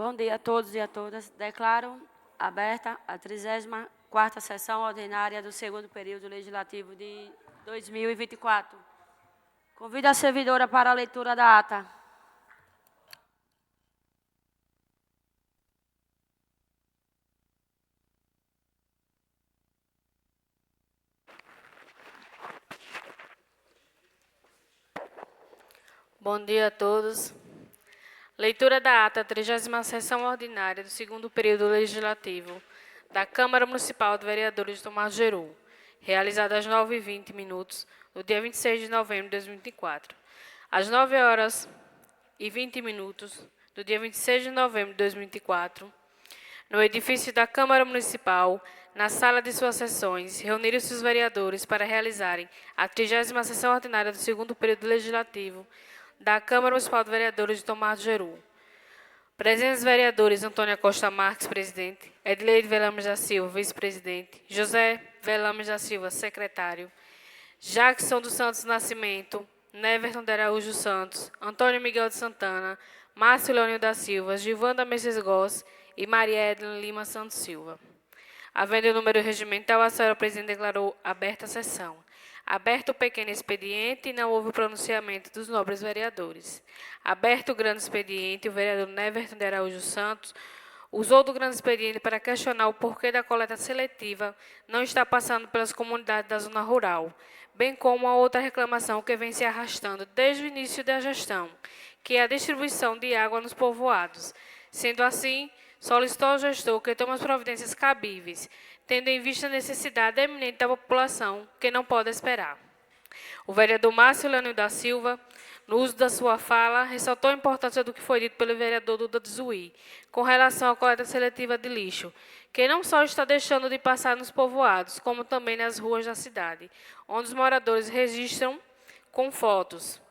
Bom dia a todos e a todas. Declaro aberta a 34ª sessão ordinária do segundo período legislativo de 2024. Convido a servidora para a leitura da ata. Bom dia a todos. Leitura da ata 30ª sessão ordinária do segundo período legislativo da Câmara Municipal de Vereadores de Tomar Jeru, realizada às 9h20, no dia 26 de novembro de 2024. Às 9h20 do dia 26 de novembro de 2024, no edifício da Câmara Municipal, na sala de suas sessões, reuniram-se os vereadores para realizarem a 30ª sessão ordinária do segundo período legislativo da Câmara Municipal de Vereadores de Tomar Jeru. Presentes vereadores: Antônia Costa Marques, presidente; Edileide Velames da Silva, vice-presidente; José Velames da Silva, secretário; Jackson dos Santos Nascimento, Neverton de Araújo Santos, Antônio Miguel de Santana, Márcio Leônio da Silva, Gilvanda Mendes Goss e Maria Edna Lima Santos Silva. Havendo o número regimental, a senhora presidente declarou aberta a sessão. Aberto o pequeno expediente e não houve o pronunciamento dos nobres vereadores. Aberto o grande expediente, o vereador Neverton de Araújo Santos usou do grande expediente para questionar o porquê da coleta seletiva não estar passando pelas comunidades da zona rural, bem como a outra reclamação que vem se arrastando desde o início da gestão, que é a distribuição de água nos povoados. Sendo assim, solicitou ao gestor que tome as providências cabíveis, tendo em vista a necessidade eminente da população, que não pode esperar. O vereador Márcio Leônio da Silva, no uso da sua fala, ressaltou a importância do que foi dito pelo vereador Duda de Zuí, com relação à coleta seletiva de lixo, que não só está deixando de passar nos povoados, como também nas ruas da cidade, onde os moradores registram com fotos.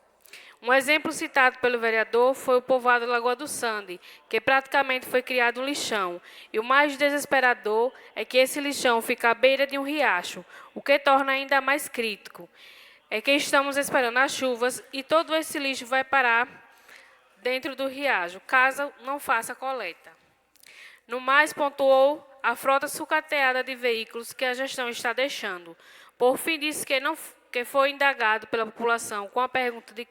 Um exemplo citado pelo vereador foi o povoado Lagoa do Sande, que praticamente foi criado um lixão. E o mais desesperador é que esse lixão fica à beira de um riacho, o que torna ainda mais crítico. É que estamos esperando as chuvas e todo esse lixo vai parar dentro do riacho, caso não faça a coleta. No mais, pontuou a frota sucateada de veículos que a gestão está deixando. Por fim, disse que foi indagado pela população com a pergunta de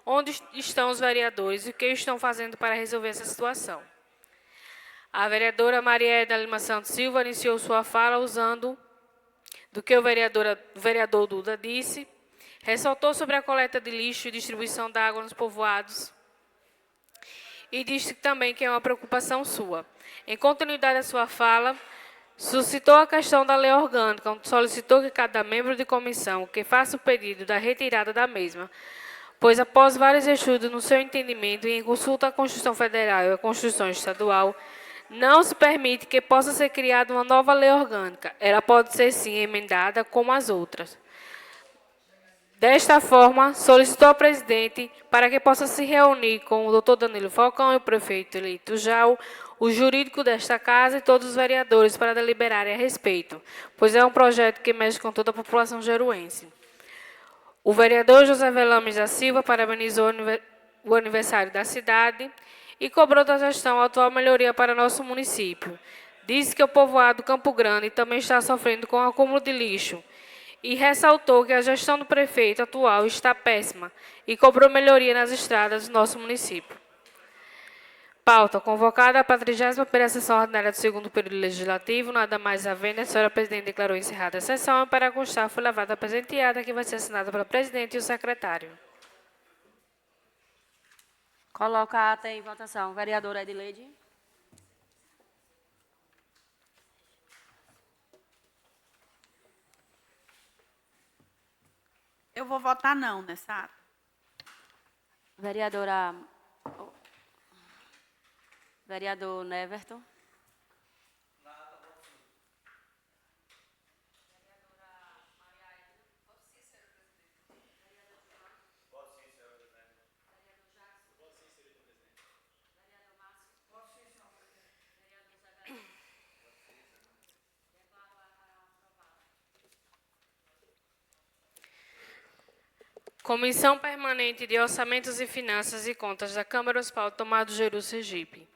onde estão os vereadores e o que estão fazendo para resolver essa situação. A vereadora Maria Edna Lima Santos Silva iniciou sua fala usando do que o vereador Duda disse, ressaltou sobre a coleta de lixo e distribuição da água nos povoados e disse também que é uma preocupação sua. Em continuidade à sua fala, suscitou a questão da lei orgânica, onde solicitou que cada membro de comissão que faça o pedido da retirada da mesma, pois após vários estudos no seu entendimento e em consulta à Constituição Federal e à Constituição Estadual, não se permite que possa ser criada uma nova lei orgânica. Ela pode ser, sim, emendada como as outras. Desta forma, solicitou ao presidente para que possa se reunir com o doutor Danilo Falcão e o prefeito eleito Jal, o jurídico desta casa e todos os vereadores para deliberarem a respeito, pois é um projeto que mexe com toda a população jeruense. O vereador José Velames da Silva parabenizou o aniversário da cidade e cobrou da gestão a atual melhoria para nosso município. Disse que o povoado Campo Grande também está sofrendo com o acúmulo de lixo e ressaltou que a gestão do prefeito atual está péssima e cobrou melhoria nas estradas do nosso município. Pauta: convocada para a 31ª sessão ordinária do segundo período legislativo, nada mais havendo, a senhora presidente declarou encerrada a sessão e para constar foi levada a presente ata que vai ser assinada pela presidente e o secretário. Coloca a ata em votação. Vereadora Edileide. Eu vou votar não nessa ata. Vereador Neverton. Comissão Permanente de Orçamentos e Finanças e Contas da Câmara Municipal de Tomar Jeru, Sergipe.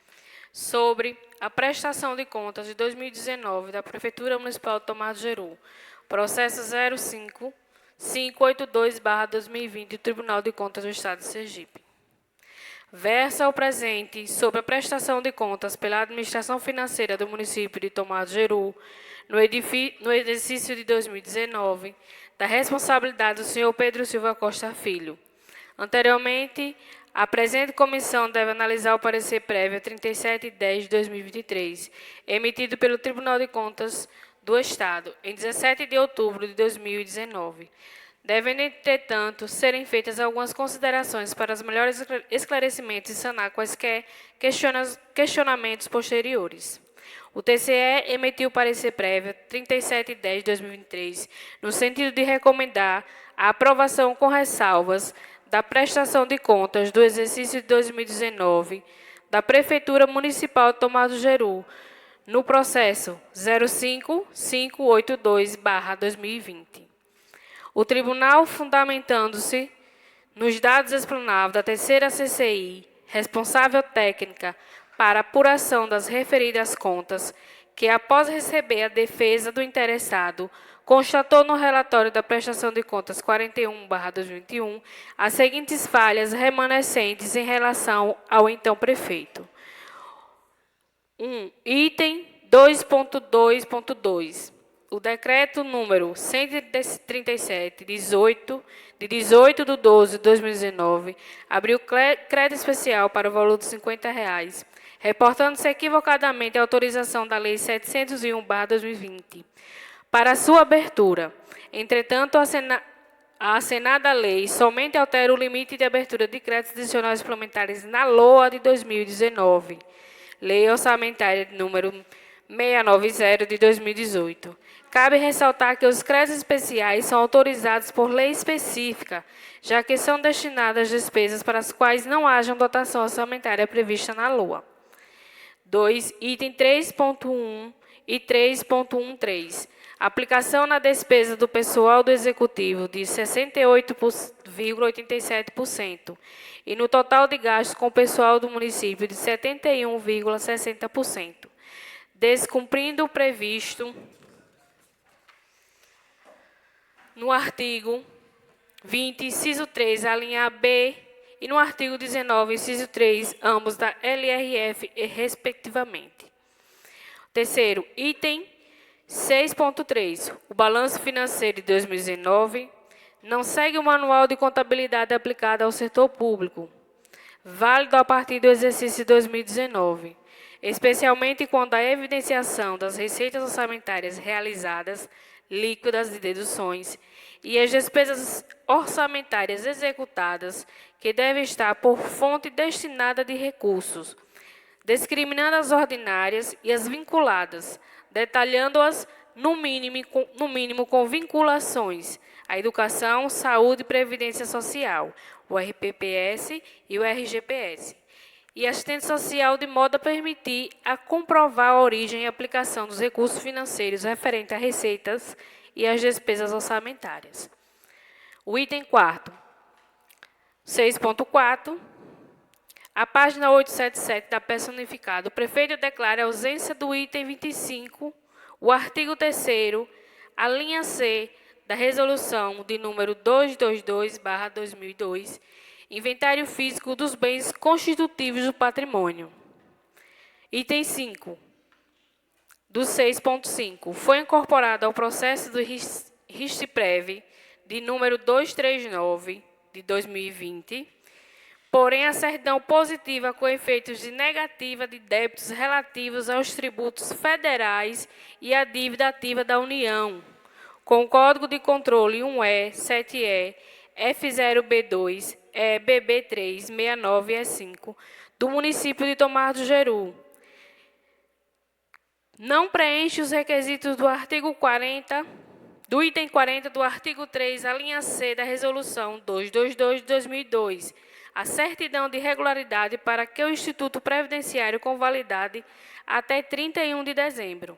sobre a prestação de contas de 2019 da Prefeitura Municipal de Tomar do Jeru, processo 05582/2020 do Tribunal de Contas do Estado de Sergipe. Versa o presente sobre a prestação de contas pela administração financeira do município de Tomar do Jeru no exercício de 2019, da responsabilidade do senhor Pedro Silva Costa Filho. Anteriormente, a presente comissão deve analisar o parecer prévio 37/10/2023, emitido pelo Tribunal de Contas do Estado, em 17 de outubro de 2019. Devem, entretanto, serem feitas algumas considerações para os melhores esclarecimentos e sanar quaisquer questionamentos posteriores. O TCE emitiu o parecer prévio 37/10/2023, no sentido de recomendar a aprovação com ressalvas da prestação de contas do exercício de 2019 da Prefeitura Municipal de Tomar do Jeru, no processo 05582/2020. O Tribunal, fundamentando-se nos dados explanados da terceira CCI, responsável técnica para apuração das referidas contas, que, após receber a defesa do interessado, constatou no relatório da prestação de contas 41/2021 as seguintes falhas remanescentes em relação ao então prefeito. 1. Item 2.2.2. O decreto número 137, de 18/12/2019, abriu crédito especial para o valor de R$ 50, reportando-se equivocadamente a autorização da Lei 701/2020 para sua abertura. Entretanto, a assenada lei somente altera o limite de abertura de créditos adicionais suplementares na LOA de 2019, Lei Orçamentária número 690 de 2018. Cabe ressaltar que os créditos especiais são autorizados por lei específica, já que são destinadas despesas para as quais não haja dotação orçamentária prevista na LOA. 2. Item 3.1 e 3.13. Aplicação na despesa do pessoal do Executivo de 68,87% e no total de gastos com o pessoal do município de 71,60%. Descumprindo o previsto no artigo 20, inciso 3, a linha B, e no artigo 19, inciso 3, ambos da LRF, respectivamente. Terceiro, item 6.3. O balanço financeiro de 2019 não segue o manual de contabilidade aplicado ao setor público, válido a partir do exercício de 2019, especialmente quando a evidenciação das receitas orçamentárias realizadas, líquidas de deduções, e as despesas orçamentárias executadas, que devem estar por fonte destinada de recursos, discriminando as ordinárias e as vinculadas, detalhando-as no mínimo com vinculações à educação, saúde e previdência social, o RPPS e o RGPS, e assistente social, de modo a permitir a comprovar a origem e aplicação dos recursos financeiros referentes a receitas e às despesas orçamentárias. O item 4, 6.4, a página 877 da peça unificada, o prefeito declara a ausência do item 25, o artigo 3º, a linha C da resolução de número 222/2002, inventário físico dos bens constitutivos do patrimônio. Item 5, do 6.5, foi incorporado ao processo do RISTPREV de número 239 de 2020, porém a certidão positiva com efeitos de negativa de débitos relativos aos tributos federais e à dívida ativa da União, com o Código de Controle 1E, 7E, F0B2, BB3, 69 e 5, do município de Tomar do Jeru, não preenche os requisitos do artigo 40, do item 40 do artigo 3, a linha C da resolução 222 de 2002, a certidão de regularidade para que o Instituto Previdenciário com validade até 31 de dezembro.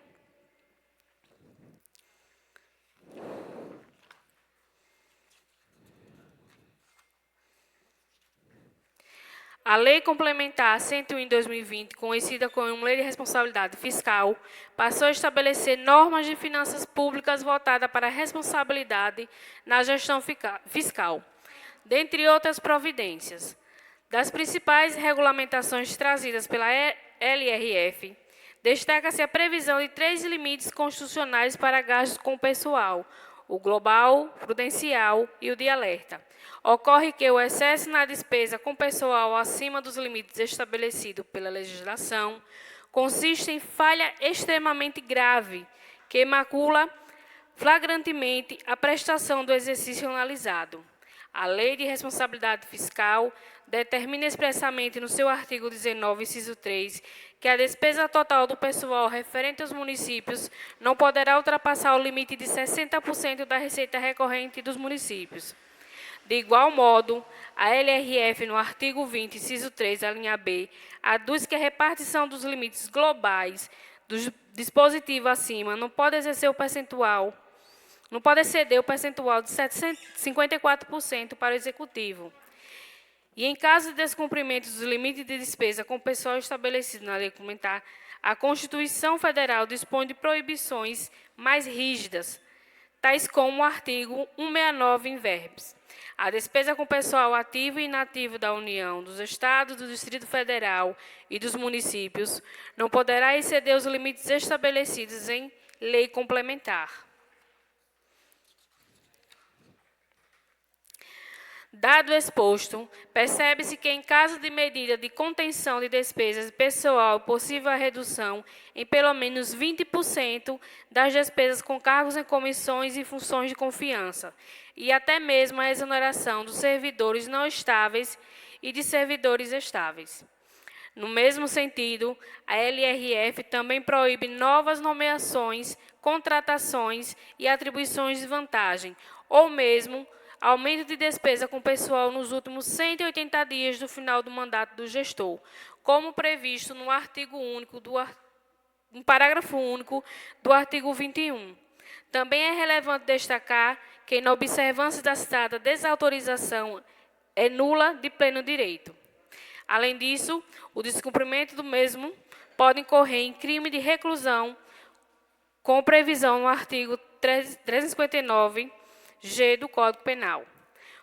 A Lei Complementar 101/2020, conhecida como Lei de Responsabilidade Fiscal, passou a estabelecer normas de finanças públicas voltadas para a responsabilidade na gestão fiscal, dentre outras providências. Das principais regulamentações trazidas pela LRF, destaca-se a previsão de 3 limites constitucionais para gastos com pessoal: o global, prudencial e o de alerta. Ocorre que o excesso na despesa com pessoal acima dos limites estabelecidos pela legislação consiste em falha extremamente grave, que macula flagrantemente a prestação do exercício analisado. A Lei de Responsabilidade Fiscal determina expressamente no seu artigo 19, inciso 3, que a despesa total do pessoal referente aos municípios não poderá ultrapassar o limite de 60% da receita recorrente dos municípios. De igual modo, a LRF, no artigo 20, inciso 3, a linha B, aduz que a repartição dos limites globais do dispositivo acima não pode exceder o percentual de 54% para o Executivo. E, em caso de descumprimento dos limites de despesa com o pessoal estabelecido na Lei Complementar, a Constituição Federal dispõe de proibições mais rígidas, tais como o artigo 169 in verbis. A despesa com pessoal ativo e inativo da União, dos Estados, do Distrito Federal e dos municípios não poderá exceder os limites estabelecidos em lei complementar. Dado o exposto, percebe-se que, em caso de medida de contenção de despesas pessoal, é possível a redução em pelo menos 20% das despesas com cargos em comissões e funções de confiança, e até mesmo a exoneração dos servidores não estáveis e de servidores estáveis. No mesmo sentido, a LRF também proíbe novas nomeações, contratações e atribuições de vantagem, ou mesmo aumento de despesa com pessoal nos últimos 180 dias do final do mandato do gestor, como previsto no parágrafo único do artigo 21. Também é relevante destacar que, na observância da citada desautorização, é nula de pleno direito. Além disso, o descumprimento do mesmo pode incorrer em crime de reclusão, com previsão no artigo 359 G do Código Penal.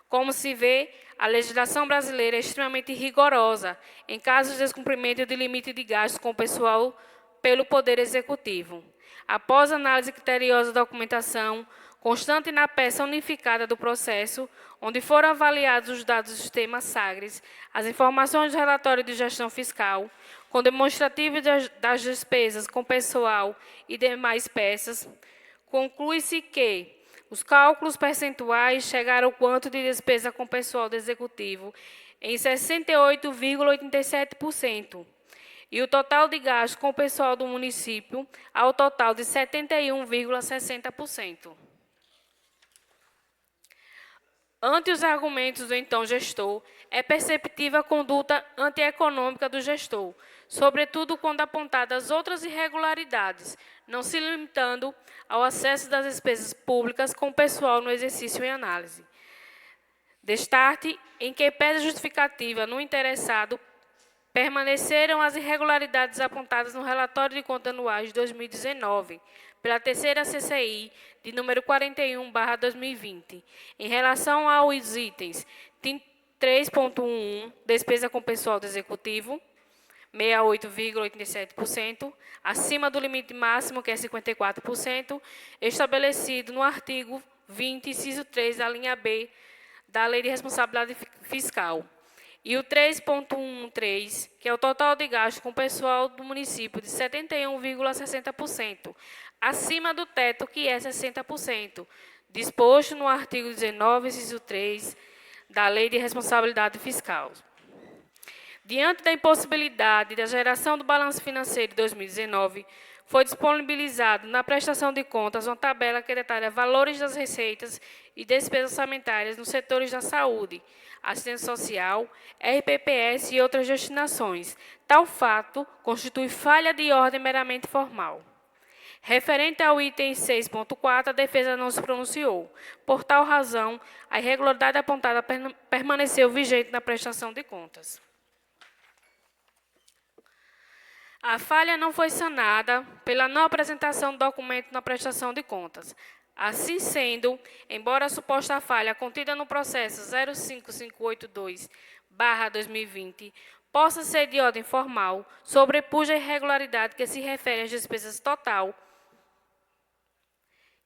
Como se vê, a legislação brasileira é extremamente rigorosa em caso de descumprimento de limite de gastos com o pessoal pelo Poder Executivo. Após análise criteriosa da documentação, constante na peça unificada do processo, onde foram avaliados os dados do sistema SAGRES, as informações do relatório de gestão fiscal, com demonstrativo das despesas com pessoal e demais peças, conclui-se que os cálculos percentuais chegaram ao quanto de despesa com pessoal do Executivo em 68,87%, e o total de gasto com o pessoal do município ao total de 71,60%. Ante os argumentos do então gestor, é perceptível a conduta antieconômica do gestor, sobretudo quando apontadas outras irregularidades, não se limitando ao acesso das despesas públicas com o pessoal no exercício em análise. Destaque em que pese a justificativa no interessado, permaneceram as irregularidades apontadas no relatório de contas anuais de 2019, pela terceira CCI, de número 41/2020, em relação aos itens 3.1, despesa com pessoal do Executivo, 68,87%, acima do limite máximo, que é 54%, estabelecido no artigo 20, inciso 3, da linha B, da Lei de Responsabilidade Fiscal. E o 3.13, que é o total de gasto com o pessoal do município, de 71,60%, acima do teto, que é 60%, disposto no artigo 19, inciso 3, da Lei de Responsabilidade Fiscal. Diante da impossibilidade da geração do balanço financeiro de 2019, foi disponibilizado na prestação de contas uma tabela que detalha valores das receitas e despesas orçamentárias nos setores da saúde, assistência social, RPPS e outras destinações. Tal fato constitui falha de ordem meramente formal. Referente ao item 6.4, a defesa não se pronunciou. Por tal razão, a irregularidade apontada permaneceu vigente na prestação de contas. A falha não foi sanada pela não apresentação do documento na prestação de contas. Assim sendo, embora a suposta falha contida no processo 05582/2020 possa ser de ordem formal, sobrepuja a irregularidade que se refere às despesas total,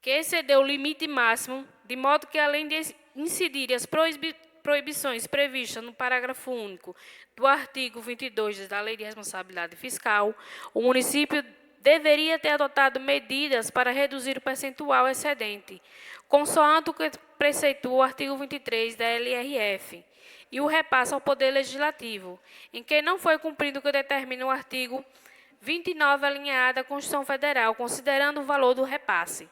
que excedeu o limite máximo, de modo que, além de incidir as proibições previstas no parágrafo único do artigo 22 da Lei de Responsabilidade Fiscal, o município deveria ter adotado medidas para reduzir o percentual excedente, consoante o que preceitua o artigo 23 da LRF, e o repassa ao Poder Legislativo, em que não foi cumprido o que determina o artigo 29, alínea A da Constituição Federal, considerando o valor do repasse.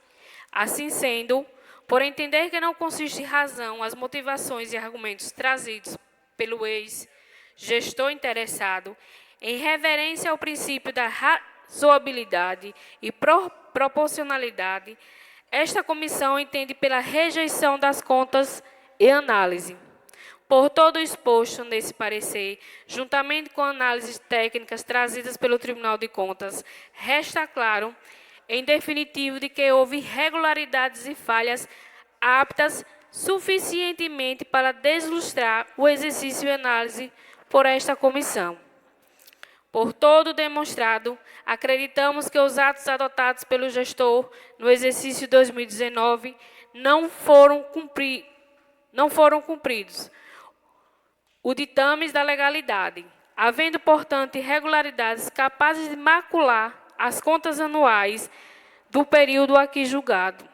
Assim sendo, por entender que não consiste razão as motivações e argumentos trazidos pelo ex-gestor interessado, em reverência ao princípio da razoabilidade e proporcionalidade, esta comissão entende pela rejeição das contas e análise. Por todo o exposto nesse parecer, juntamente com análises técnicas trazidas pelo Tribunal de Contas, resta claro, em definitivo, de que houve irregularidades e falhas aptas suficientemente para deslustrar o exercício e análise por esta comissão. Por todo demonstrado, acreditamos que os atos adotados pelo gestor no exercício 2019 não foram cumpridos os ditames da legalidade, havendo, portanto, irregularidades capazes de macular as contas anuais do período aqui julgado.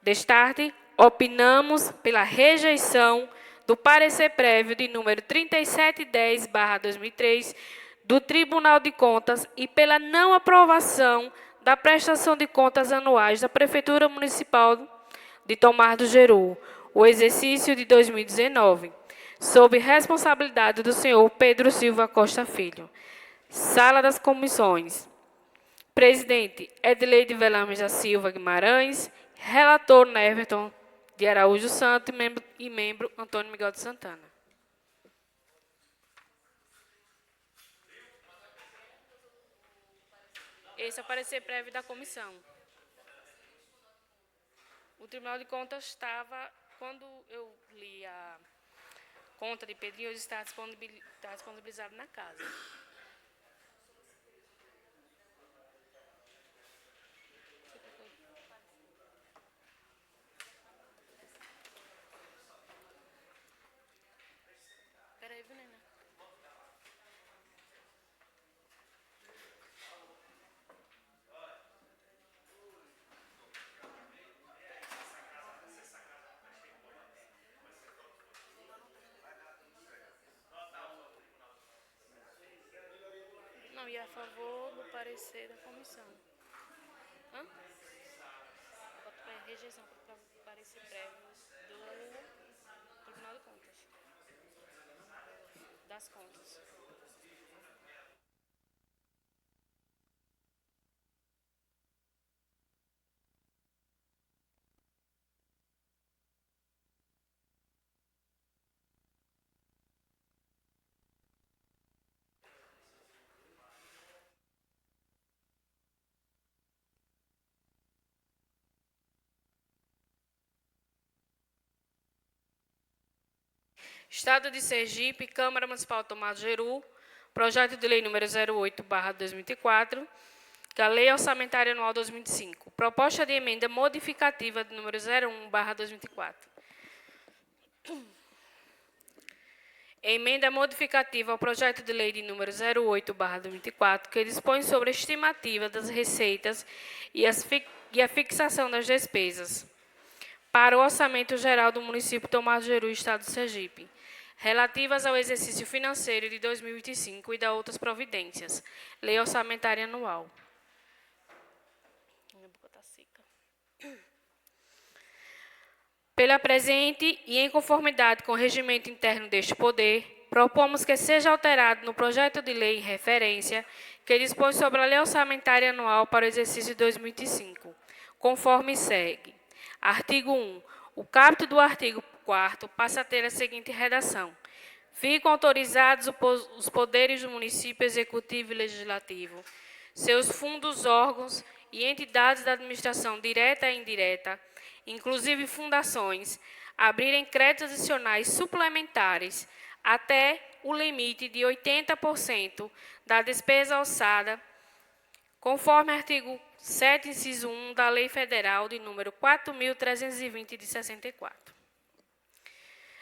Destarte, opinamos pela rejeição do parecer prévio de número 3710/2003 do Tribunal de Contas e pela não aprovação da prestação de contas anuais da Prefeitura Municipal de Tomar do Jeru, o exercício de 2019, sob responsabilidade do senhor Pedro Silva Costa Filho. Sala das Comissões. Presidente, Edileide Velames da Silva Guimarães. Relator, Neverton de Araújo Santo e membro Antônio Miguel de Santana. Esse é o parecer prévio da comissão. O Tribunal de Contas estava, quando eu li a conta de Pedrinho, ele está disponibilizado na casa. Espera aí, Venena. Não, e a favor do parecer da comissão. Hã? Voto para rejeição para parecer prévio do Tribunal de Contas. Das contas. Estado de Sergipe, Câmara Municipal de Tomar do Jeru, projeto de lei número 08/2024, que é a Lei Orçamentária Anual 2005. Proposta de emenda modificativa de número 01/2024. Emenda modificativa ao projeto de lei de número 08/2024, que dispõe sobre a estimativa das receitas e a fixação das despesas para o Orçamento Geral do município de Tomar do Jeru, Estado de Sergipe, relativas ao exercício financeiro de 2025 e da outras providências. Lei Orçamentária Anual. Pela presente e em conformidade com o regimento interno deste poder, propomos que seja alterado no projeto de lei em referência, que dispõe sobre a Lei Orçamentária Anual para o exercício 2025, conforme segue. Artigo 1. O caput do artigo 4º passa a ter a seguinte redação. Ficam autorizados os poderes do município executivo e legislativo, seus fundos, órgãos e entidades da administração direta e indireta, inclusive fundações, abrirem créditos adicionais suplementares até o limite de 80% da despesa orçada, conforme artigo 7, inciso 1 da Lei Federal de número 4.320 de 64.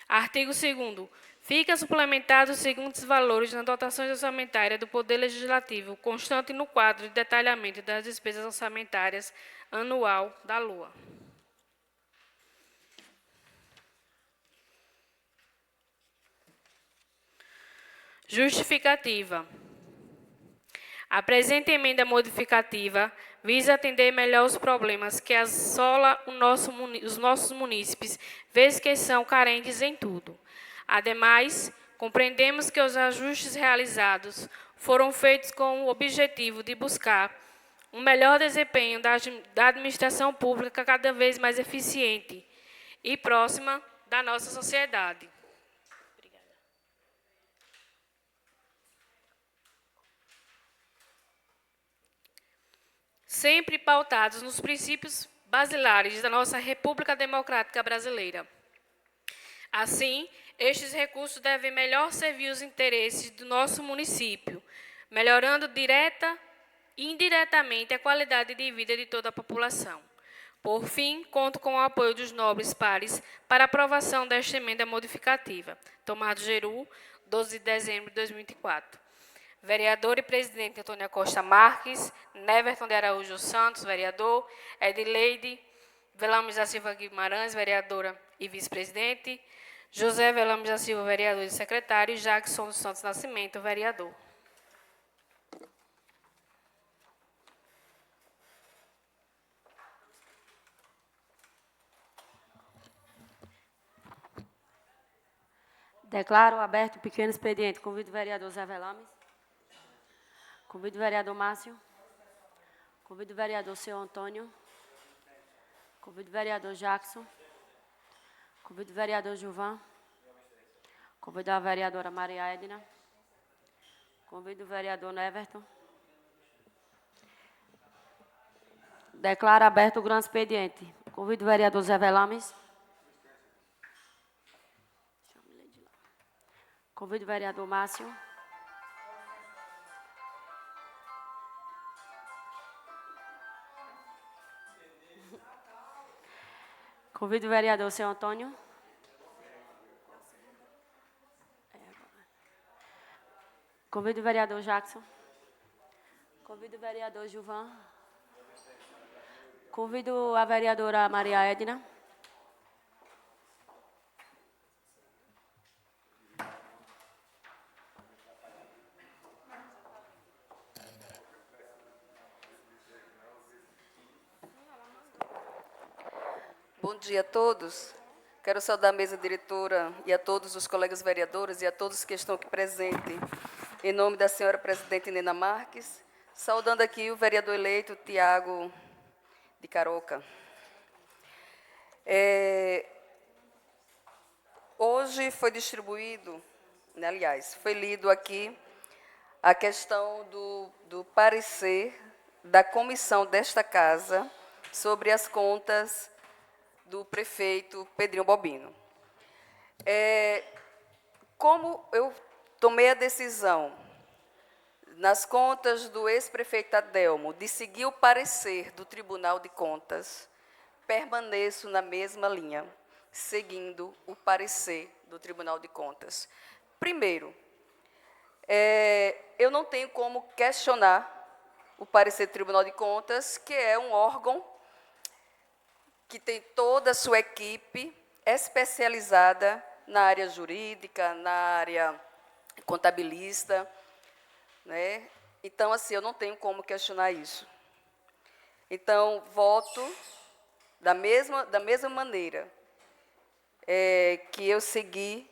Artigo 2º. Fica suplementados os seguintes valores nas dotações orçamentárias do Poder Legislativo, constante no quadro de detalhamento das despesas orçamentárias anual da LOA. Justificativa. A presente emenda modificativa visa atender melhor os problemas que assolam os nossos munícipes, vez que são carentes em tudo. Ademais, compreendemos que os ajustes realizados foram feitos com o objetivo de buscar um melhor desempenho da administração pública cada vez mais eficiente e próxima da nossa sociedade. Sempre pautados nos princípios basilares da nossa República Democrática Brasileira. Assim, estes recursos devem melhor servir os interesses do nosso município, melhorando direta e indiretamente a qualidade de vida de toda a população. Por fim, conto com o apoio dos nobres pares para aprovação desta emenda modificativa. Tomado Geru, 12 de dezembro de 2024. Vereador e presidente Antônia Costa Marques, Neverton de Araújo Santos, vereador, Edileide Velames da Silva Guimarães, vereadora e vice-presidente, José Velames da Silva, vereador e secretário, e Jackson dos Santos Nascimento, vereador. Declaro aberto o pequeno expediente. Convido o vereador Zé Velames. Convido o vereador Márcio. Convido o vereador seu Antônio. Convido o vereador Jackson. Convido o vereador Gilvan. Convido a vereadora Maria Edna. Convido o vereador Neverton. Declaro aberto o grande expediente. Convido o vereador Zé Velames. Convido o vereador Márcio. Convido o vereador seu Antônio. Convido o vereador Jackson. Convido o vereador Gilvan. Convido a vereadora Maria Edna. Bom dia a todos. Quero saudar a mesa diretora e a todos os colegas vereadores e a todos que estão aqui presentes. Em nome da senhora presidente Nena Marques, saudando aqui o vereador eleito Tiago de Caroca. Hoje foi distribuído, aliás, foi lido aqui a questão do parecer da comissão desta casa sobre as contas do prefeito Pedrinho Bobino. Como eu tomei a decisão, nas contas do ex-prefeito Adelmo, de seguir o parecer do Tribunal de Contas, permaneço na mesma linha, seguindo o parecer do Tribunal de Contas. Primeiro, eu não tenho como questionar o parecer do Tribunal de Contas, que é um órgão que tem toda a sua equipe especializada na área jurídica, na área contabilista, né? Então, assim, eu não tenho como questionar isso. Então, voto da mesma maneira que eu segui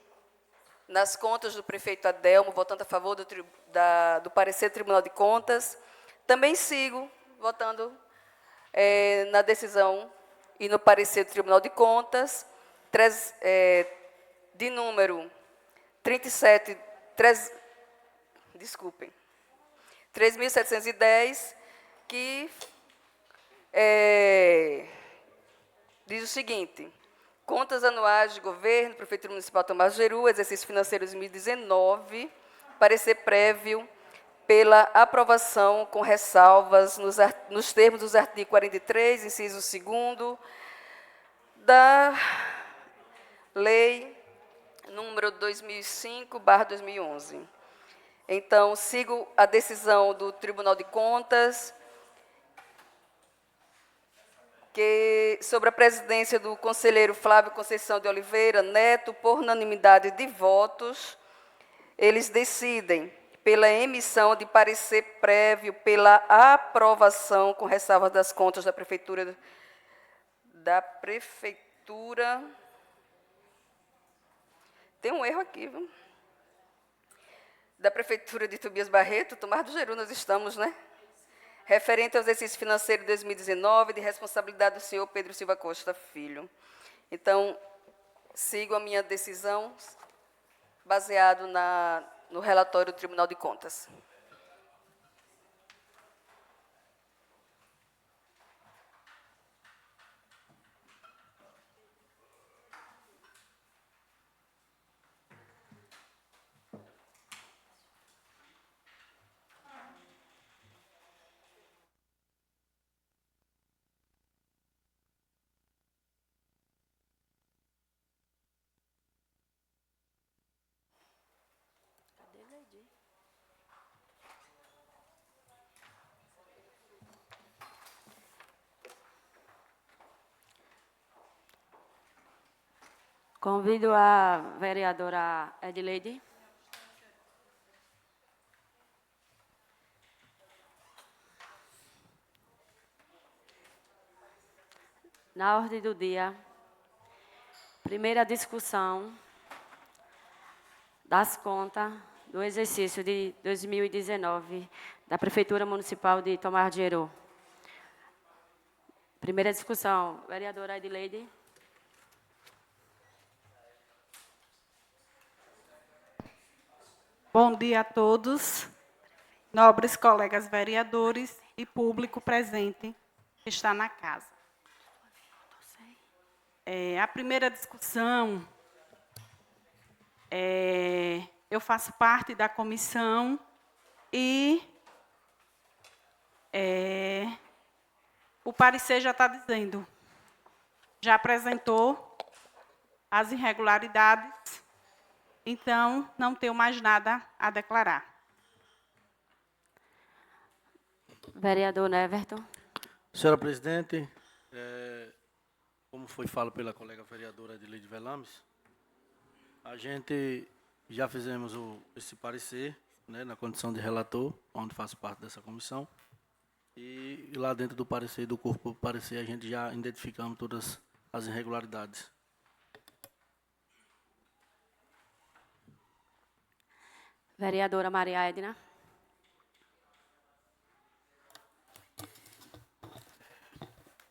nas contas do prefeito Adelmo, votando a favor do parecer do Tribunal de Contas, também sigo votando na decisão e no parecer do Tribunal de Contas, de número 37, desculpem, 3.710, que diz o seguinte: contas anuais de governo, Prefeitura Municipal Tomás Geru, exercício financeiro 2019, parecer prévio pela aprovação com ressalvas nos termos dos artigos 43, inciso 2º, da Lei número 2005/2011. Então, sigo a decisão do Tribunal de Contas, que, sobre a presidência do conselheiro Flávio Conceição de Oliveira Neto, por unanimidade de votos, eles decidem pela emissão de parecer prévio pela aprovação com ressalvas das contas da Prefeitura. Tem um erro aqui, viu? Da Prefeitura de Tobias Barreto, Tomás do Geru, nós estamos, né? Referente ao exercício financeiro de 2019, de responsabilidade do senhor Pedro Silva Costa Filho. Então, sigo a minha decisão baseado no relatório do Tribunal de Contas. Convido a vereadora Edileide. Na ordem do dia, primeira discussão das contas do exercício de 2019 da Prefeitura Municipal de Tomás Geru. Primeira discussão, vereadora Edileide. Bom dia a todos, nobres colegas vereadores e público presente que está na casa. A primeira discussão, eu faço parte da comissão e o parecer já está dizendo, já apresentou as irregularidades. Então, não tenho mais nada a declarar. Vereador Neverton. Senhora presidente, como foi falado pela colega vereadora Edileide Velames, a gente já fizemos esse parecer, né, na condição de relator, onde faço parte dessa comissão, e lá dentro do parecer, do corpo do parecer, a gente já identificamos todas as irregularidades. Vereadora Maria Edna.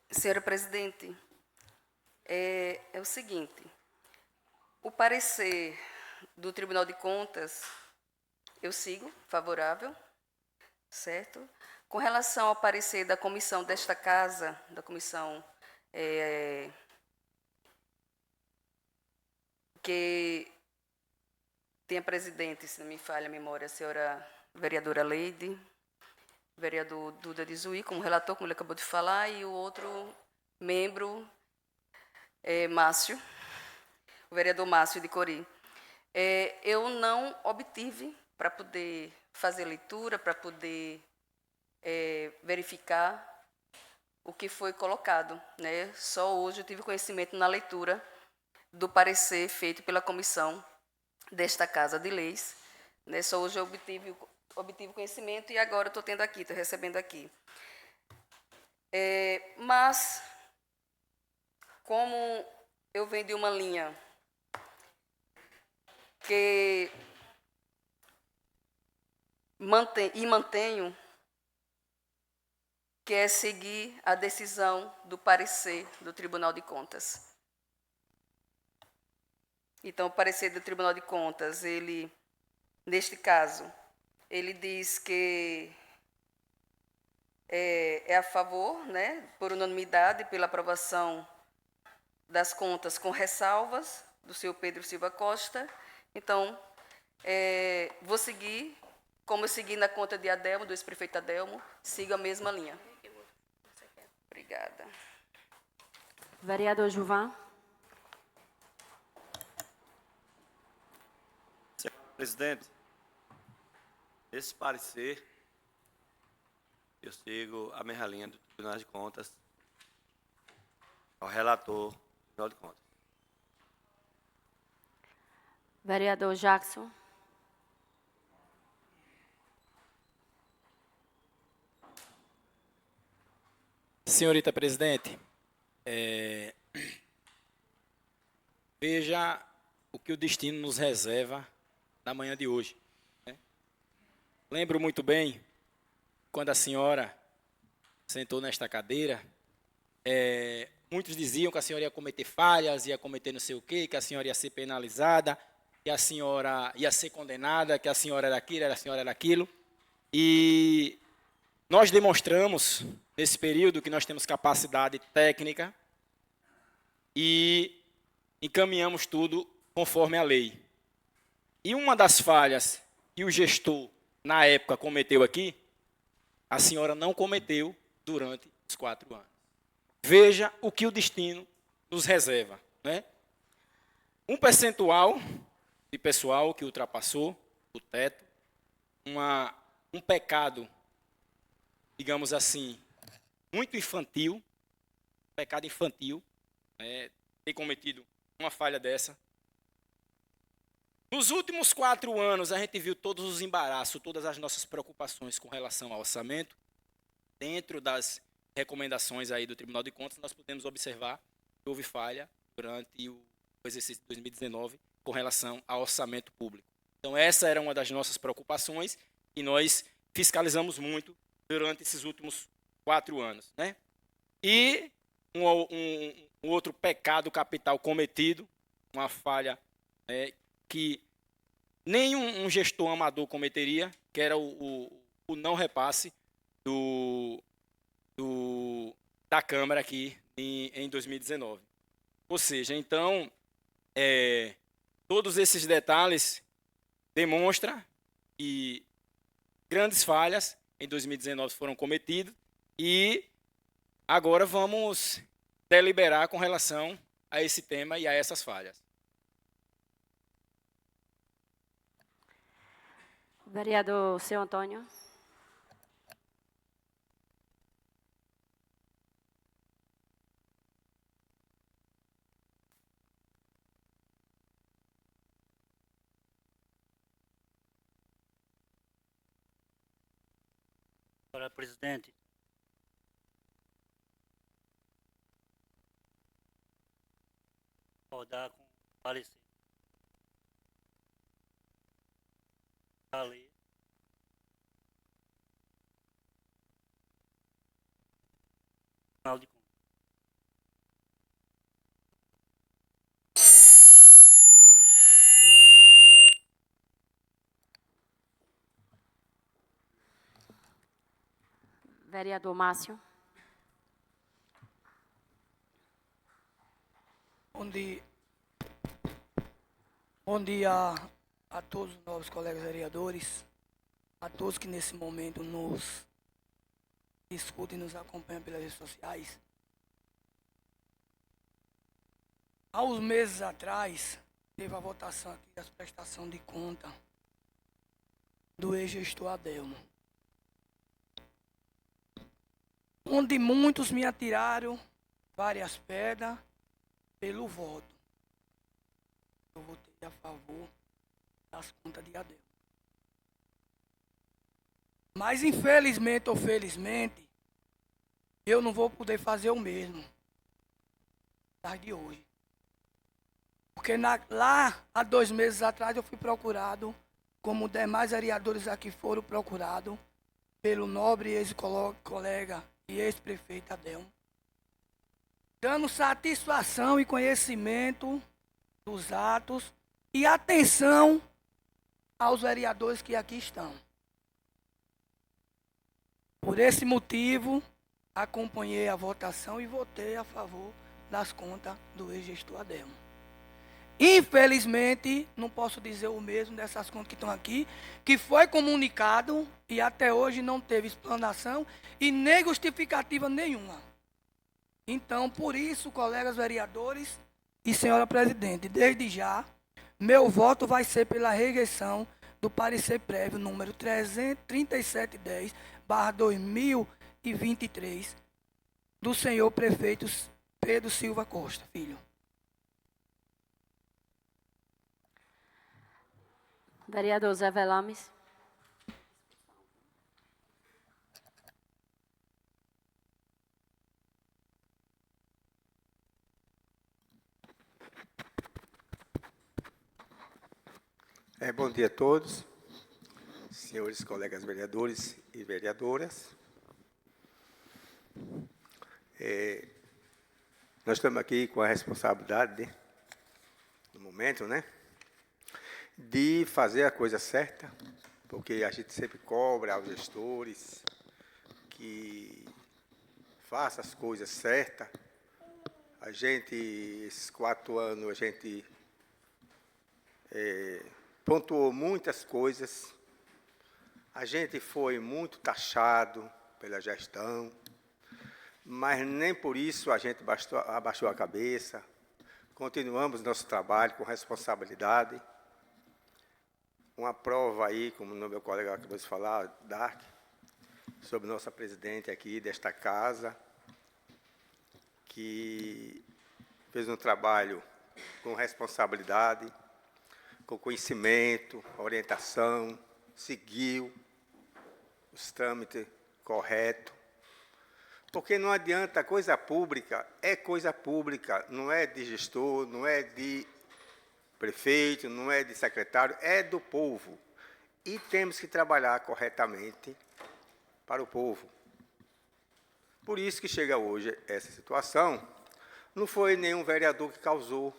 Senhora presidente, é o seguinte, o parecer do Tribunal de Contas, eu sigo, favorável, certo? Com relação ao parecer da comissão desta casa, da comissão que tem a presidente, se não me falha a memória, a senhora vereadora Leide, vereador Duda de Zuí, como relator, como ele acabou de falar, e o outro membro, Márcio, o vereador Márcio de Cori. Eu não obtive para poder fazer leitura, para poder verificar o que foi colocado, né? Só hoje eu tive conhecimento na leitura do parecer feito pela comissão desta Casa de Leis, né? Só hoje eu obtive conhecimento e agora estou tendo aqui, estou recebendo aqui. Mas, como eu venho de uma linha que mantenho, que é seguir a decisão do parecer do Tribunal de Contas. Então, o parecer do Tribunal de Contas, neste caso, ele diz que é a favor, né, por unanimidade, pela aprovação das contas com ressalvas do senhor Pedro Silva Costa. Então, vou seguir, como eu segui na conta de Adelmo, do ex-prefeito Adelmo, sigo a mesma linha. Obrigada. Vereador Gilvan. Senhor presidente, nesse parecer, eu sigo a mesma linha do Tribunal de Contas, ao relator do Tribunal de Contas. Vereador Jackson. Senhorita presidente, veja o que o destino nos reserva na manhã de hoje, né? Lembro muito bem, quando a senhora sentou nesta cadeira, muitos diziam que a senhora ia cometer falhas, ia cometer não sei o quê, que a senhora ia ser penalizada, que a senhora ia ser condenada, que a senhora era aquilo, a senhora era aquilo. E nós demonstramos, nesse período, que nós temos capacidade técnica e encaminhamos tudo conforme a lei. E uma das falhas que o gestor, na época, cometeu aqui, a senhora não cometeu durante os 4 anos. Veja o que o destino nos reserva, né? Um percentual de pessoal que ultrapassou o teto, um pecado, digamos assim, muito infantil, pecado infantil, ter cometido uma falha dessa. Nos últimos 4 anos, a gente viu todos os embaraços, todas as nossas preocupações com relação ao orçamento. Dentro das recomendações aí do Tribunal de Contas, nós podemos observar que houve falha durante o exercício de 2019 com relação ao orçamento público. Então, essa era uma das nossas preocupações e nós fiscalizamos muito durante esses últimos 4 anos, né? E um outro pecado capital cometido, uma falha que nenhum gestor amador cometeria, que era o não repasse da Câmara aqui em 2019. Ou seja, então, todos esses detalhes demonstram que grandes falhas em 2019 foram cometidas e agora vamos deliberar com relação a esse tema e a essas falhas. Vereador Seu Antônio. Senhora presidente, concordar com o parecer da lei. Tribunal de Contas. Vereador Márcio. Bom dia a todos os novos colegas vereadores, a todos que nesse momento nos escutam e nos acompanham pelas redes sociais. Há uns meses atrás, teve a votação aqui das prestações de conta do ex-gestor Adelmo, onde muitos me atiraram várias pedras pelo voto. Eu votei a favor das contas de Adelmo. Mas infelizmente ou felizmente, eu não vou poder fazer o mesmo das de hoje. Porque lá há 2 meses atrás eu fui procurado, como demais vereadores aqui foram procurados, pelo nobre ex-colega e ex-prefeito Adelmo, dando satisfação e conhecimento dos atos e atenção aos vereadores que aqui estão. Por esse motivo, acompanhei a votação e votei a favor das contas do ex-gestor Adelmo. Infelizmente, não posso dizer o mesmo dessas contas que estão aqui, que foi comunicado e até hoje não teve explanação e nem justificativa nenhuma. Então, por isso, colegas vereadores e senhora presidente, desde já, meu voto vai ser pela rejeição do parecer prévio número 3710/2023 do senhor prefeito Pedro Silva Costa, filho. Vereador Zé Velames. Bom dia a todos, senhores colegas vereadores e vereadoras. Nós estamos aqui com a responsabilidade, no momento, né, de fazer a coisa certa, porque a gente sempre cobra aos gestores que faça as coisas certas. A gente, esses 4 anos, a gente pontuou muitas coisas, a gente foi muito taxado pela gestão, mas nem por isso a gente abaixou a cabeça, continuamos nosso trabalho com responsabilidade. Uma prova aí, como o meu colega acabou de falar, Dark, sobre nossa presidente aqui desta casa, que fez um trabalho com responsabilidade, com conhecimento, orientação, seguiu os trâmites corretos. Porque não adianta, coisa pública é coisa pública, não é de gestor, não é de prefeito, não é de secretário, é do povo. E temos que trabalhar corretamente para o povo. Por isso que chega hoje essa situação. Não foi nenhum vereador que causou.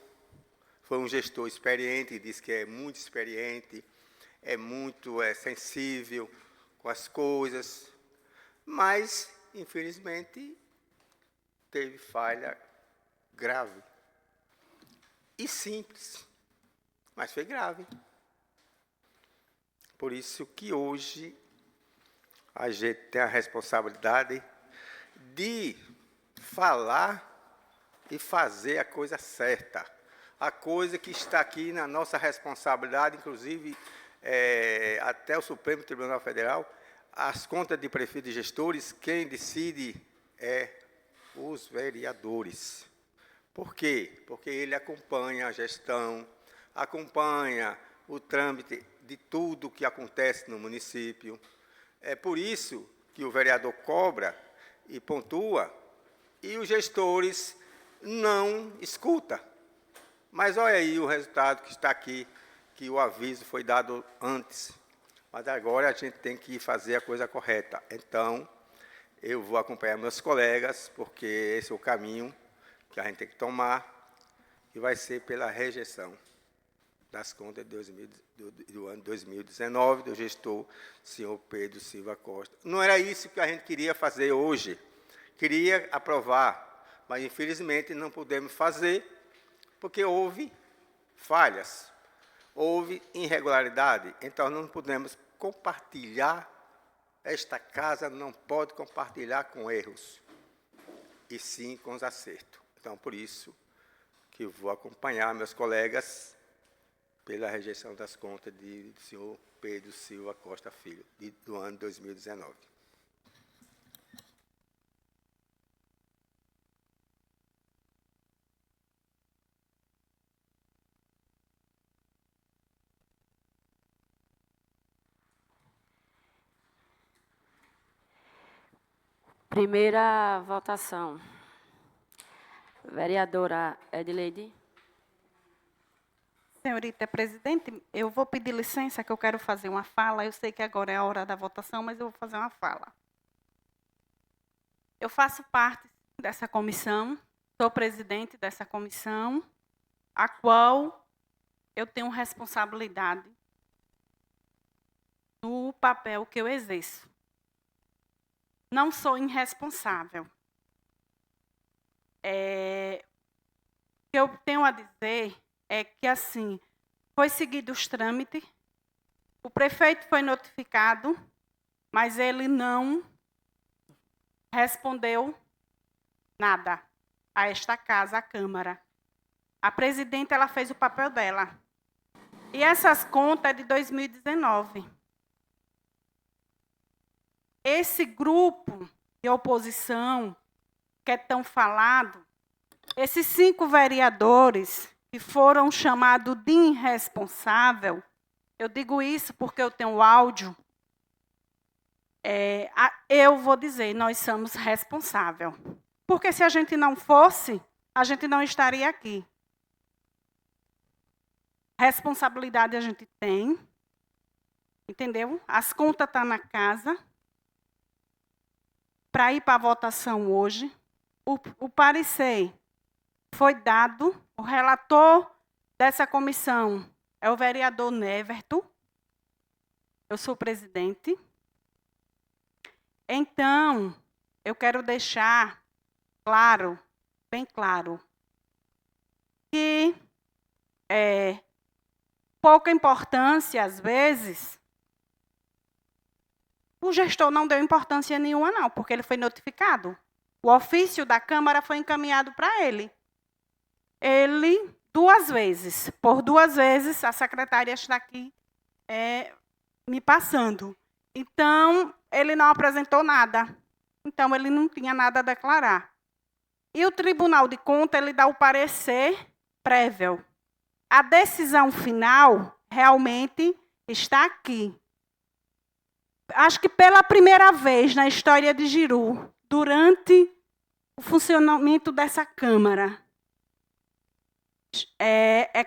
Foi um gestor experiente, diz que é muito experiente, é muito sensível com as coisas, mas, infelizmente, teve falha grave. E simples, mas foi grave. Por isso que hoje a gente tem a responsabilidade de falar e fazer a coisa certa. A coisa que está aqui na nossa responsabilidade, inclusive até o Supremo Tribunal Federal, as contas de prefeitos e gestores, quem decide é os vereadores. Por quê? Porque ele acompanha a gestão, acompanha o trâmite de tudo que acontece no município. É por isso que o vereador cobra e pontua, e os gestores não escutam. Mas olha aí o resultado que está aqui, que o aviso foi dado antes. Mas agora a gente tem que fazer a coisa correta. Então, eu vou acompanhar meus colegas, porque esse é o caminho que a gente tem que tomar, e vai ser pela rejeição das contas do ano 2019, do gestor senhor Pedro Silva Costa. Não era isso que a gente queria fazer hoje. Queria aprovar, mas infelizmente não pudemos fazer, porque houve falhas, houve irregularidade. Então, não podemos compartilhar, esta casa não pode compartilhar com erros, e sim com os acertos. Então, por isso que eu vou acompanhar meus colegas pela rejeição das contas do senhor Pedro Silva Costa Filho, do ano 2019. Primeira votação. Vereadora Edileide. Senhorita presidente, eu vou pedir licença que eu quero fazer uma fala. Eu sei que agora é a hora da votação, mas eu vou fazer uma fala. Eu faço parte dessa comissão, sou presidente dessa comissão, a qual eu tenho responsabilidade no papel que eu exerço. Não sou irresponsável. O que eu tenho a dizer é que, assim, foi seguido os trâmites, o prefeito foi notificado, mas ele não respondeu nada a esta casa, à Câmara. A presidenta, ela fez o papel dela. E essas contas é de 2019. Esse grupo de oposição que é tão falado, esses 5 vereadores que foram chamados de irresponsável, eu digo isso porque eu tenho áudio, eu vou dizer, nós somos responsáveis. Porque se a gente não fosse, a gente não estaria aqui. Responsabilidade a gente tem, entendeu? As contas estão na casa. Para ir para a votação hoje, o parecer foi dado, o relator dessa comissão é o vereador Neverton, eu sou presidente. Então, eu quero deixar claro, bem claro, que pouca importância, às vezes, o gestor não deu importância nenhuma, não, porque ele foi notificado. O ofício da Câmara foi encaminhado para ele. Ele, 2 vezes, por 2 vezes, a secretária está aqui me passando. Então, ele não apresentou nada. Então, ele não tinha nada a declarar. E o Tribunal de Contas, ele dá o parecer prévio. A decisão final, realmente, está aqui. Acho que pela primeira vez na história de Jiru, durante o funcionamento dessa Câmara, que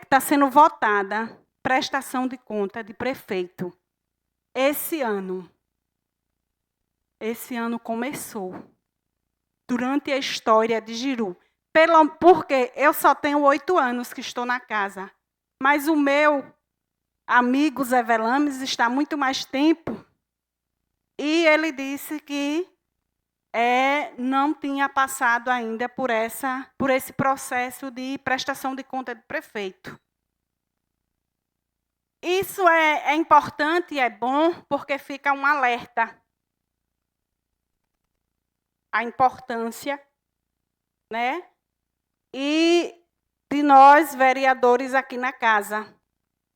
está sendo votada prestação de conta de prefeito. Esse ano começou, durante a história de Jiru. Porque eu só tenho 8 anos que estou na casa, mas o meu amigo Zé Velames está há muito mais tempo. E ele disse que não tinha passado ainda por esse processo de prestação de conta de prefeito. Isso é importante e é bom porque fica um alerta. A importância, né? E de nós, vereadores aqui na casa,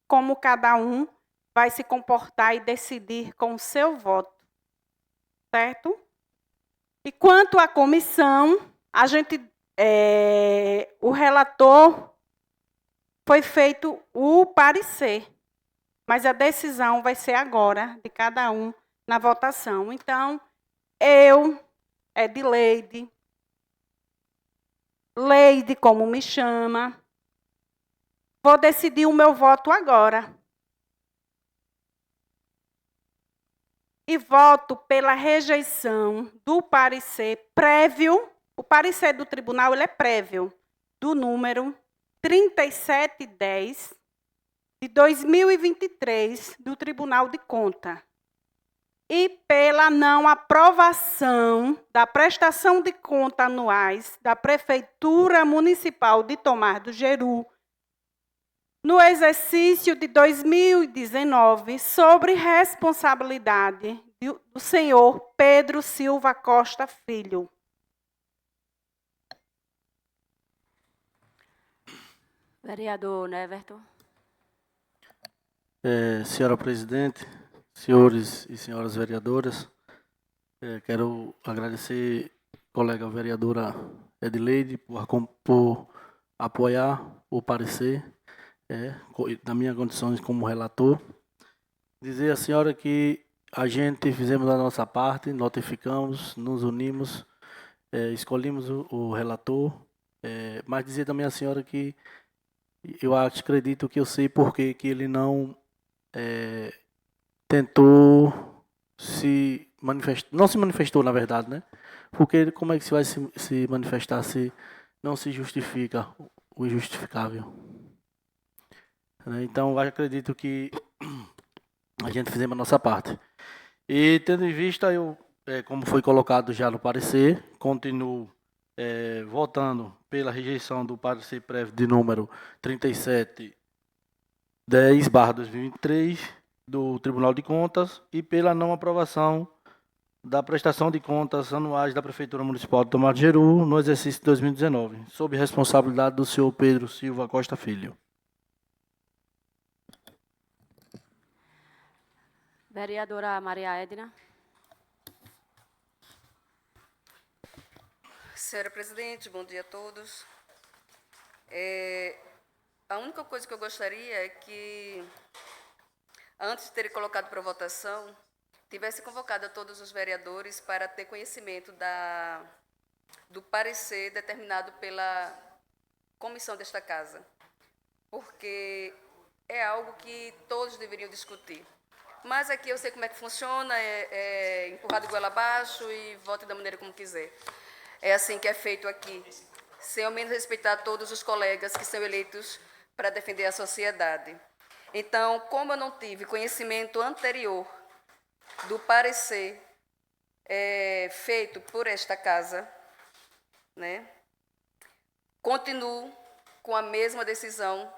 como cada um vai se comportar e decidir com o seu voto. Certo? E quanto à comissão, o relator foi feito o parecer, mas a decisão vai ser agora, de cada um, na votação. Então, Edileide, Leide, como me chama, vou decidir o meu voto agora. E voto pela rejeição do parecer prévio, o parecer do tribunal ele é prévio, do número 3710 de 2023 do Tribunal de Contas. E pela não aprovação da prestação de contas anuais da Prefeitura Municipal de Tomar do Jeru, no exercício de 2019, sobre responsabilidade do senhor Pedro Silva Costa Filho. Vereador Neverton. Senhora presidente, senhores e senhoras vereadoras, quero agradecer a colega vereadora Edileide por apoiar o parecer, na minha condição como relator. Dizer à senhora que a gente fizemos a nossa parte, notificamos, nos unimos, escolhemos o relator, mas dizer também à senhora que eu acredito que eu sei por que ele não tentou se manifestar, não se manifestou, na verdade, né? Porque como é que se vai se manifestar se não se justifica o injustificável? né? Então, eu acredito que a gente fizemos a nossa parte. E, tendo em vista, como foi colocado já no parecer, continuo votando pela rejeição do parecer prévio de número 3710/2023 do Tribunal de Contas e pela não aprovação da prestação de contas anuais da Prefeitura Municipal de Tomar de Jeru no exercício de 2019, sob responsabilidade do senhor Pedro Silva Costa Filho. Vereadora Maria Edna. Senhora presidente, bom dia a todos. A única coisa que eu gostaria é que, antes de ter colocado para votação, tivesse convocado a todos os vereadores para ter conhecimento do parecer determinado pela comissão desta casa, porque é algo que todos deveriam discutir. Mas aqui eu sei como é que funciona, empurrado goela abaixo e vote da maneira como quiser. É assim que é feito aqui, sem ao menos respeitar todos os colegas que são eleitos para defender a sociedade. Então, como eu não tive conhecimento anterior do parecer feito por esta casa, né, continuo com a mesma decisão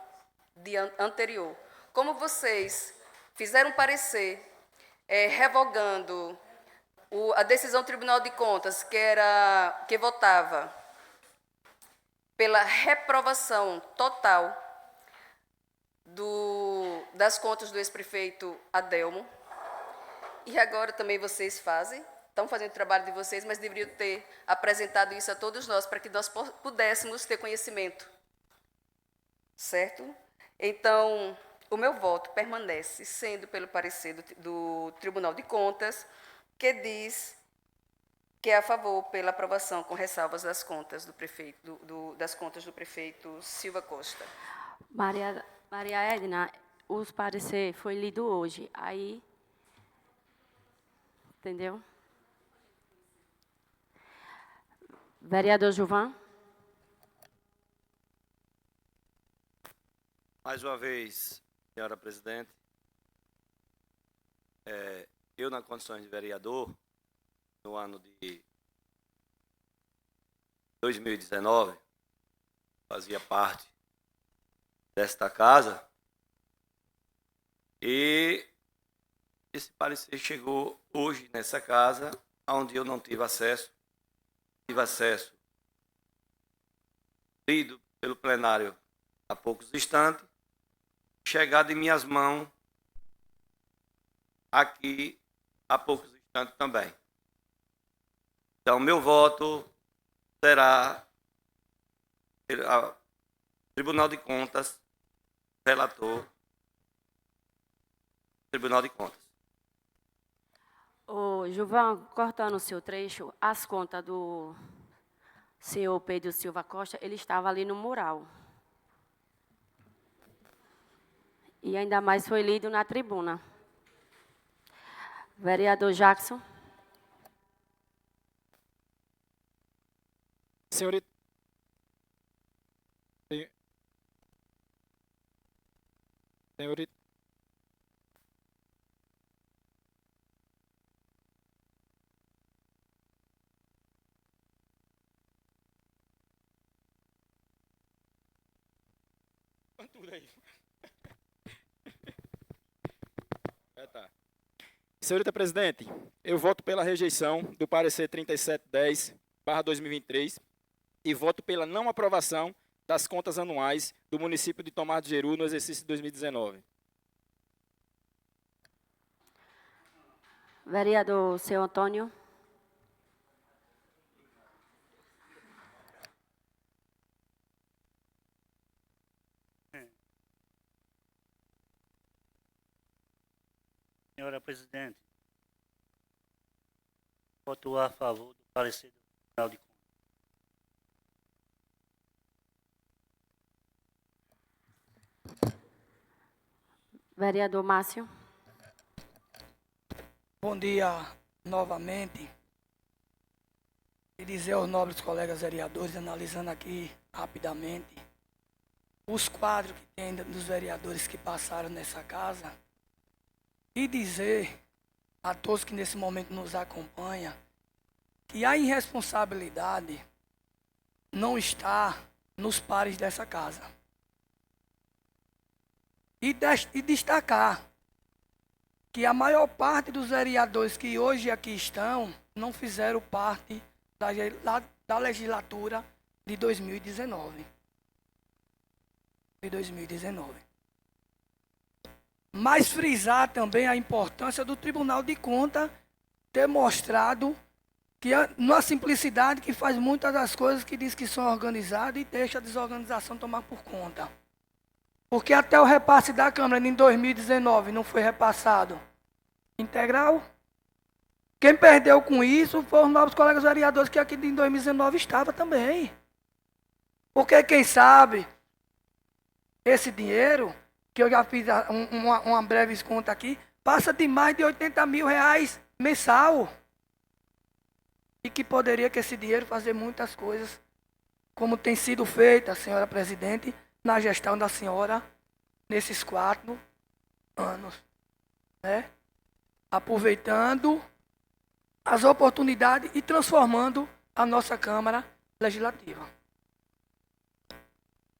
anterior. Como vocês fizeram um parecer revogando a decisão do Tribunal de Contas, que votava pela reprovação total das contas do ex-prefeito Adelmo, e agora também vocês estão fazendo o trabalho de vocês, mas deveriam ter apresentado isso a todos nós, para que nós pudéssemos ter conhecimento. Certo? Então, o meu voto permanece sendo pelo parecer do Tribunal de Contas, que diz que é a favor pela aprovação com ressalvas das contas do prefeito, das contas do prefeito Silva Costa. Maria Edna, o parecer foi lido hoje, aí, entendeu? Vereador Gilvan. Mais uma vez, senhora presidente, eu, na condição de vereador, no ano de 2019, fazia parte desta casa, e esse parecer chegou hoje nessa casa, onde eu não tive acesso. Tive acesso lido pelo plenário há poucos instantes, chegado em minhas mãos aqui há poucos instantes também. Então, meu voto será Tribunal de Contas, relator, Tribunal de Contas. Ô, Gilvan, cortando o seu trecho, as contas do senhor Pedro Silva Costa, ele estava ali no mural. E ainda mais foi lido na tribuna. Vereador Jackson. Senhorita. Senhorita. Tá. Senhorita presidente, eu voto pela rejeição do parecer 3710/2023 e voto pela não aprovação das contas anuais do município de Tomar de Jeru no exercício de 2019. Vereador seu Antônio. Senhora presidente, voto a favor do parecer do Tribunal de Contas. Vereador Márcio. Bom dia novamente. E dizer aos nobres colegas vereadores, analisando aqui rapidamente, os quadros que tem dos vereadores que passaram nessa casa e dizer a todos que nesse momento nos acompanham que a irresponsabilidade não está nos pares dessa casa. E destacar que a maior parte dos vereadores que hoje aqui estão não fizeram parte da legislatura de 2019. Mas frisar também a importância do Tribunal de Contas ter mostrado que na simplicidade que faz muitas das coisas que diz que são organizadas e deixa a desorganização tomar por conta. Porque até o repasse da Câmara em 2019 não foi repassado integral. Quem perdeu com isso foram os novos colegas vereadores que aqui em 2019 estavam também. Porque quem sabe esse dinheiro, que eu já fiz uma breve conta aqui, passa de mais de 80 mil reais mensal. E que poderia com esse dinheiro fazer muitas coisas, como tem sido feita, senhora presidente, na gestão da senhora nesses 4 anos. Né? Aproveitando as oportunidades e transformando a nossa Câmara Legislativa.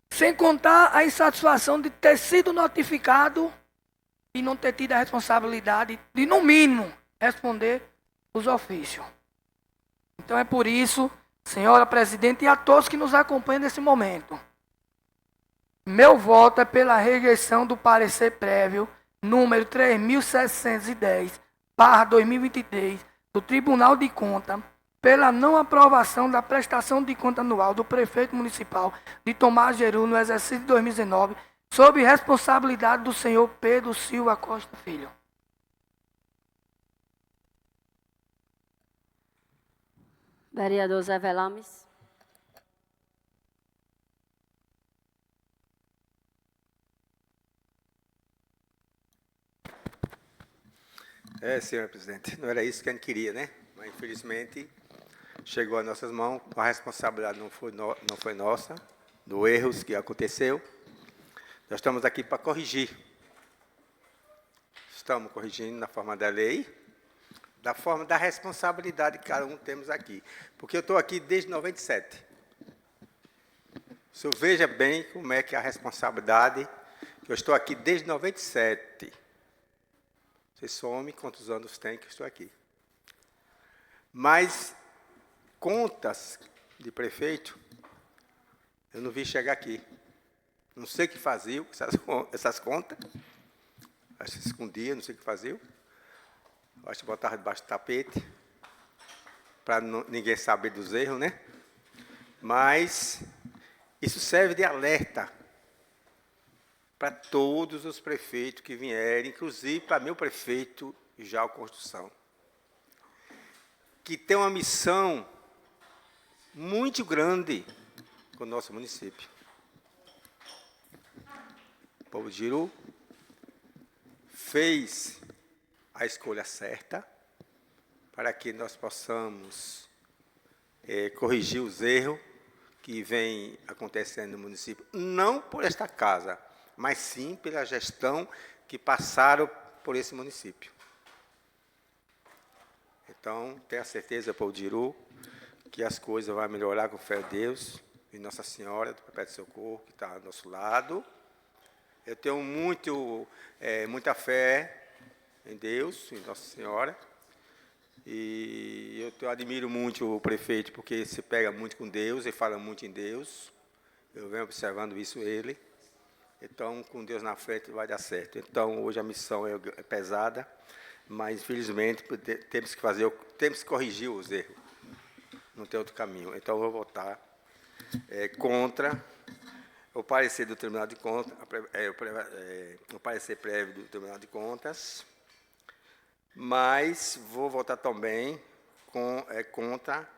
Sem contar a insatisfação de ter sido notificado e não ter tido a responsabilidade de, no mínimo, responder os ofícios. Então é por isso, senhora presidente, e a todos que nos acompanham nesse momento, meu voto é pela rejeição do parecer prévio número 3.710/2023 do Tribunal de Contas, pela não aprovação da prestação de conta anual do prefeito municipal de Tomás Jeru no exercício de 2019, sob responsabilidade do senhor Pedro Silva Costa Filho. Vereador Zé Velames. Senhor presidente, não era isso que a gente queria, né? Mas, infelizmente, chegou às nossas mãos, a responsabilidade não foi nossa, dos erros que aconteceu. Nós estamos aqui para corrigir. Estamos corrigindo na forma da lei, da forma da responsabilidade que cada um temos aqui. Porque eu estou aqui desde 97. O senhor veja bem como é que a responsabilidade, que eu estou aqui desde 97. Você some quantos anos tem que eu estou aqui. Mas contas de prefeito, eu não vi chegar aqui. Não sei o que faziam essas contas. Acho que se escondia, não sei o que faziam. Acho que botava debaixo do tapete, para ninguém saber dos erros, né? Mas isso serve de alerta para todos os prefeitos que vierem, inclusive para meu prefeito, Jal Construção, que tem uma missão muito grande com o nosso município. O povo de Jeru fez a escolha certa para que nós possamos corrigir os erros que vêm acontecendo no município, não por esta casa, mas sim pela gestão que passaram por esse município. Então, tenha certeza, povo de Jeru, que as coisas vão melhorar com fé em Deus e Nossa Senhora do Perpétuo Socorro, que está ao nosso lado. Eu tenho muita fé em Deus, em Nossa Senhora, e eu admiro muito o prefeito, porque se pega muito com Deus e fala muito em Deus. Eu venho observando isso ele. Então, com Deus na frente, vai dar certo. Então, hoje a missão é pesada, mas, infelizmente, temos que corrigir os erros. Não tem outro caminho. Então, eu vou votar contra o parecer do Tribunal de Contas, o parecer prévio do Tribunal de Contas, mas vou votar também contra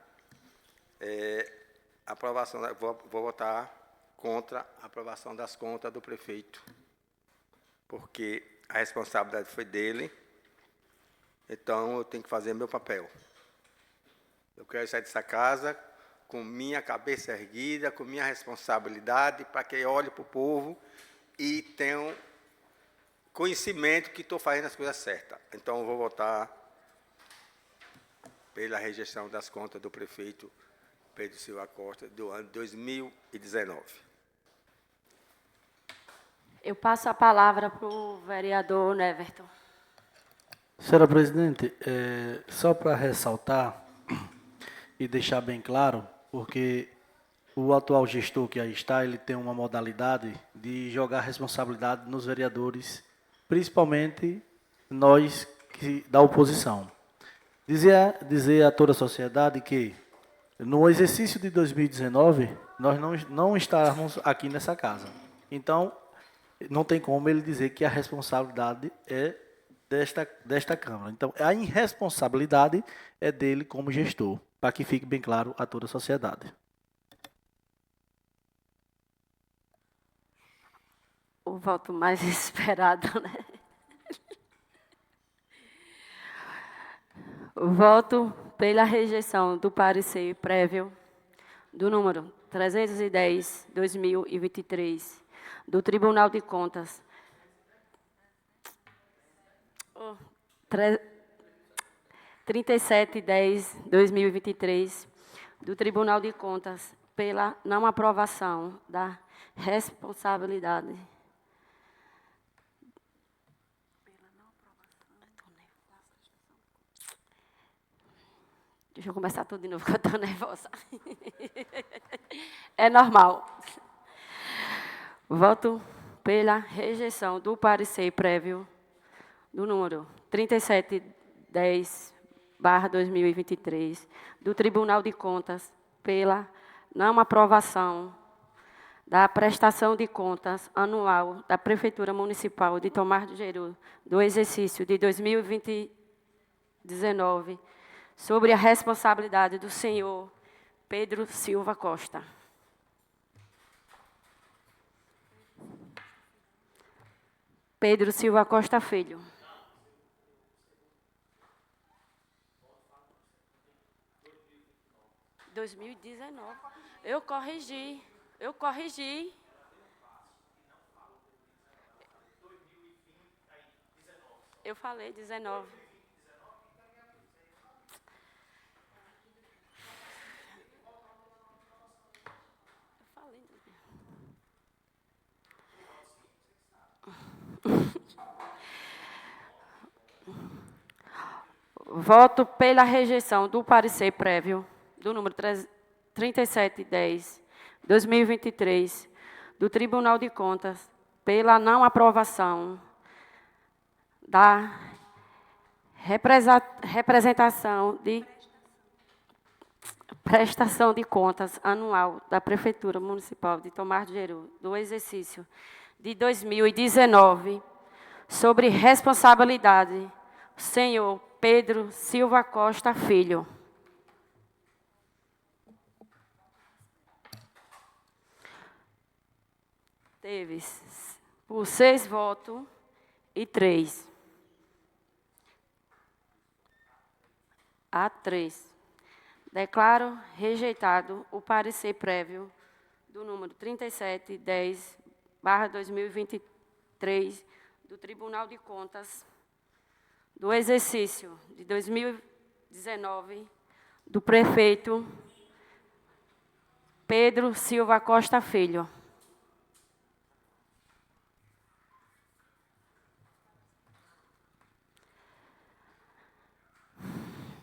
a aprovação, vou votar contra a aprovação das contas do prefeito, porque a responsabilidade foi dele, então eu tenho que fazer meu papel. Eu quero sair dessa casa com minha cabeça erguida, com minha responsabilidade, para que olhe para o povo e tenham conhecimento que estou fazendo as coisas certas. Então, eu vou votar pela rejeição das contas do prefeito Pedro Silva Costa do ano 2019. Eu passo a palavra para o vereador Neverton. Senhora presidente, só para ressaltar e deixar bem claro, porque o atual gestor que aí está, ele tem uma modalidade de jogar responsabilidade nos vereadores, principalmente nós da oposição. Dizer a toda a sociedade que, no exercício de 2019, nós não estávamos aqui nessa casa. Então, não tem como ele dizer que a responsabilidade é desta Câmara. Então, a irresponsabilidade é dele como gestor, para que fique bem claro a toda a sociedade. O voto mais esperado, né? O voto pela rejeição do parecer prévio do número 310/2023 do Tribunal de Contas 3710/2023 do Tribunal de Contas pela não aprovação da responsabilidade Deixa eu começar tudo de novo, porque eu estou nervosa. É normal. Voto pela rejeição do parecer prévio do número 3710/2023 do Tribunal de Contas pela não aprovação da prestação de contas anual da Prefeitura Municipal de Tomar do Jeru do exercício de 2019 sobre a responsabilidade do senhor Pedro Silva Costa. Pedro Silva Costa Filho. Em 2019. Eu corrigi. Eu falei 19. Voto pela rejeição do parecer prévio do número 3710/2023 do Tribunal de Contas pela não aprovação da representação de prestação de contas anual da Prefeitura Municipal de Tomar do Jeru do exercício de 2019 sobre responsabilidade do senhor Pedro Silva Costa Filho. Teve por 6 votos e 3. A 3. Declaro rejeitado o parecer prévio do número 3710/2023 do Tribunal de Contas do exercício de 2019 do prefeito Pedro Silva Costa Filho.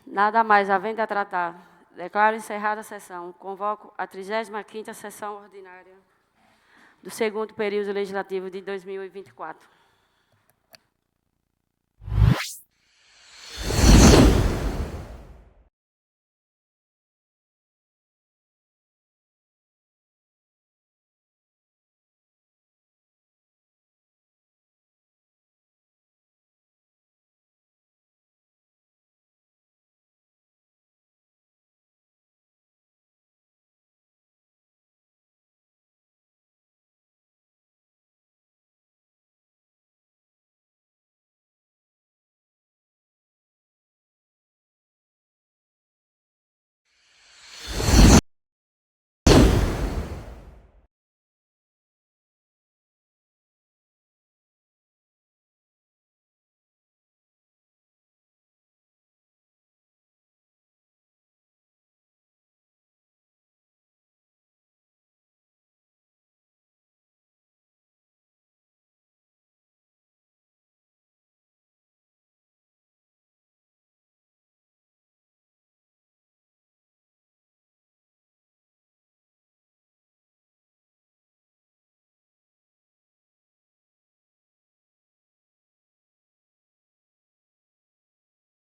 Nada mais havendo a tratar. Declaro encerrada a sessão. Convoco a 35ª sessão ordinária do segundo período legislativo de 2024.